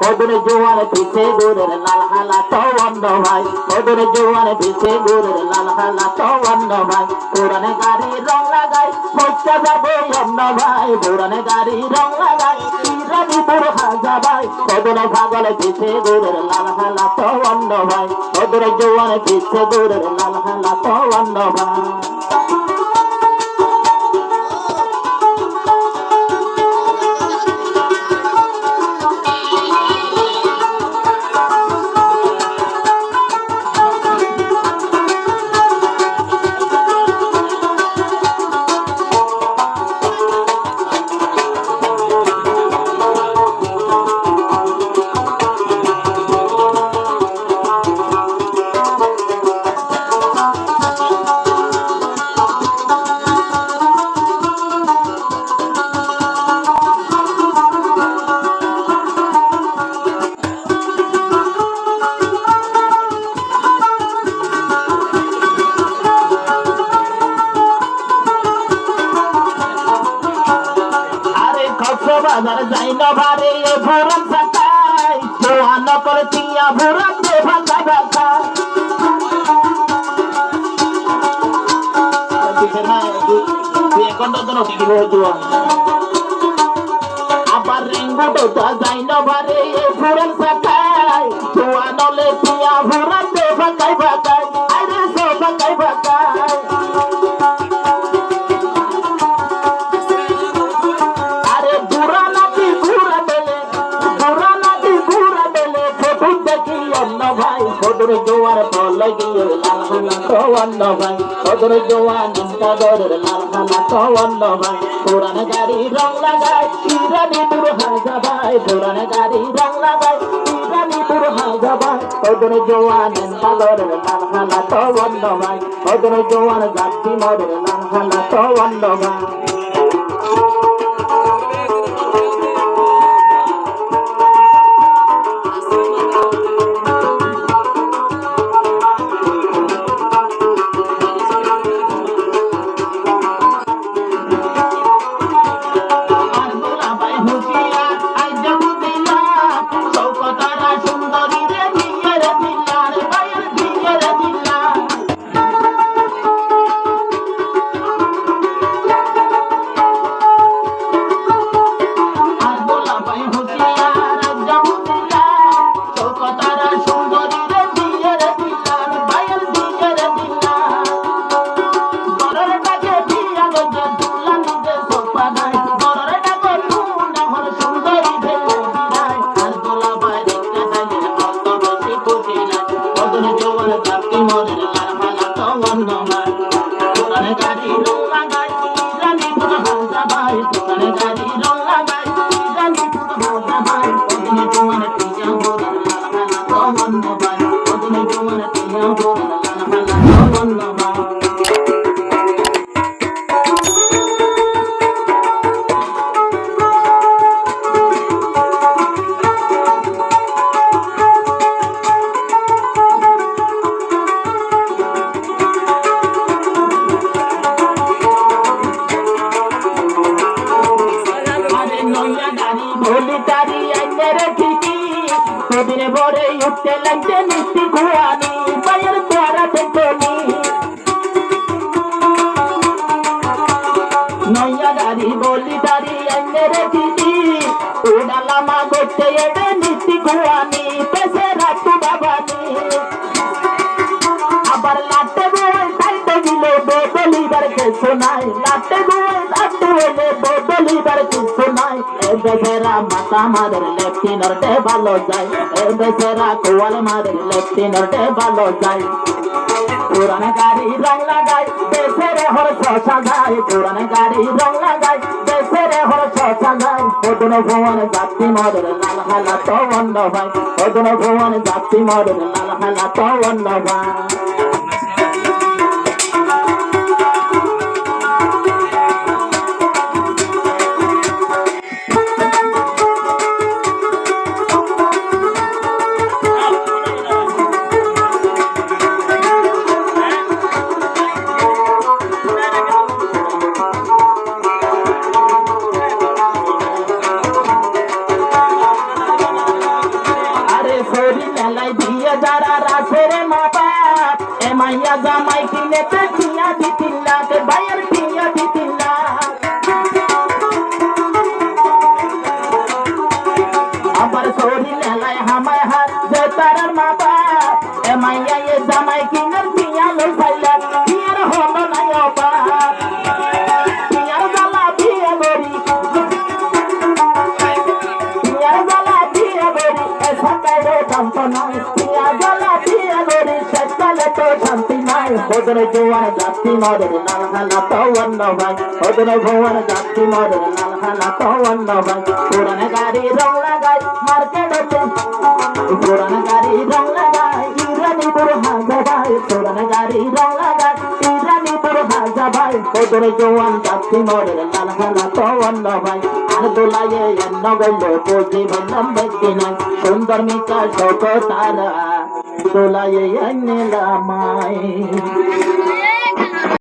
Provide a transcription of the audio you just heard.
ওদের জোয়ার পিছে দূরের লাল হালা তো অন্য ভাই ওদের জোয়ার পিছে দূরের লাল হালা তো অন্য ভাই পুরানে গাড়ি রং লাগাই মজা যাবে অন্য ভাই পুরানে গাড়ি রং লাগাই রানীপুর হাজা ভাই ওদের পাগল পিছে দূরের লাল হালা তো অন্য ভাই ওদের জোয়ার পিছে দূরের লাল হালা তো অন্য ভাই বাজার যাই না বারে ভোরন সাকাই জোয়া নকল টিয়া ভোরন দে ভাঙা ভাঙা দিছে না তুই কোন দন কি বলছো আবার রেঙ্গুটো তো যাই না বারে ভোরন সাকাই জোয়া নলে টিয়া ভোরন দে ভাঙা ভাঙা আরে সো ভাঙা ভাঙা ওদের জোয়ার বল গিয়ে লাল হালা তো অন্য ভাই ওদের জোয়ার নিন্দা দরের লাল হালা তো অন্য ভাই পুরানে গাড়ি রং লাগাই রানীপুর হাজা ভাই পুরানে গাড়ি রং লাগাই রানীপুর হাজা ভাই ওদের জোয়ার নিন্দা দরের লাল হালা তো অন্য ভাই ওদের জোয়ার যাত্রী মদের লাল হালা তো অন্য ভাই দিনে ভরে উঠতে লাগছে মিষ্টি খুয়ানি পায়ের তোরা দেখনি নয়া গাড়ি বলি দাঁড়ি এনে রেখেছি উড়ালামা করতে এবে মিষ্টি খুয়ানি পেছে রাখু বাবানি আবার লাটে বই সাইতে দিলে বদলিবার কিছু নাই লাটে বই লাটে হলে বদলিবার কিছু নাই বেচারা মাতা মাদের লেফটিনারটে ভালো যায় বেচারা কোয়াল মাদের লেফটিনারটে ভালো যায় পুরানে গাড়ি রং লাগাই দেশেরে হর্ষ সাজাই পুরানে গাড়ি রং লাগাই দেশেরে হর্ষ সাজাই ওদন ভুবন যাত্রী মাদের লাল হালা তো অন্য ভাই ওদন ভুবন যাত্রী মাদের লাল হালা তো অন্য ভাই বাইরে শান্ত নাই পিয়া জ্বালা পিয়া গরি শেষকালে তো শান্তি নাই ওদের জোয়ার যাত্রী মদের লাল হালা তো অন্য ভাই ওদের ভোয়ার যাত্রী মদের লাল হালা তো অন্য ভাই পুরান গাড়ি রং লাগাই মার্কেটে পুরান গাড়ি রং লাগাই ইরানিপুর হাজা ভাই পুরান গাড়ি রং লাগাই ইরানিপুর হাজা ভাই ওদের জোয়ান যাত্রী মদের লাল হালা তো অন্য ভাই আর দোলায়ে এন্ন গেল বুঝি বললাম ব্যক্তি নাই সুন্দর মিকা শোক তারা দোলায়ে এনে লামাই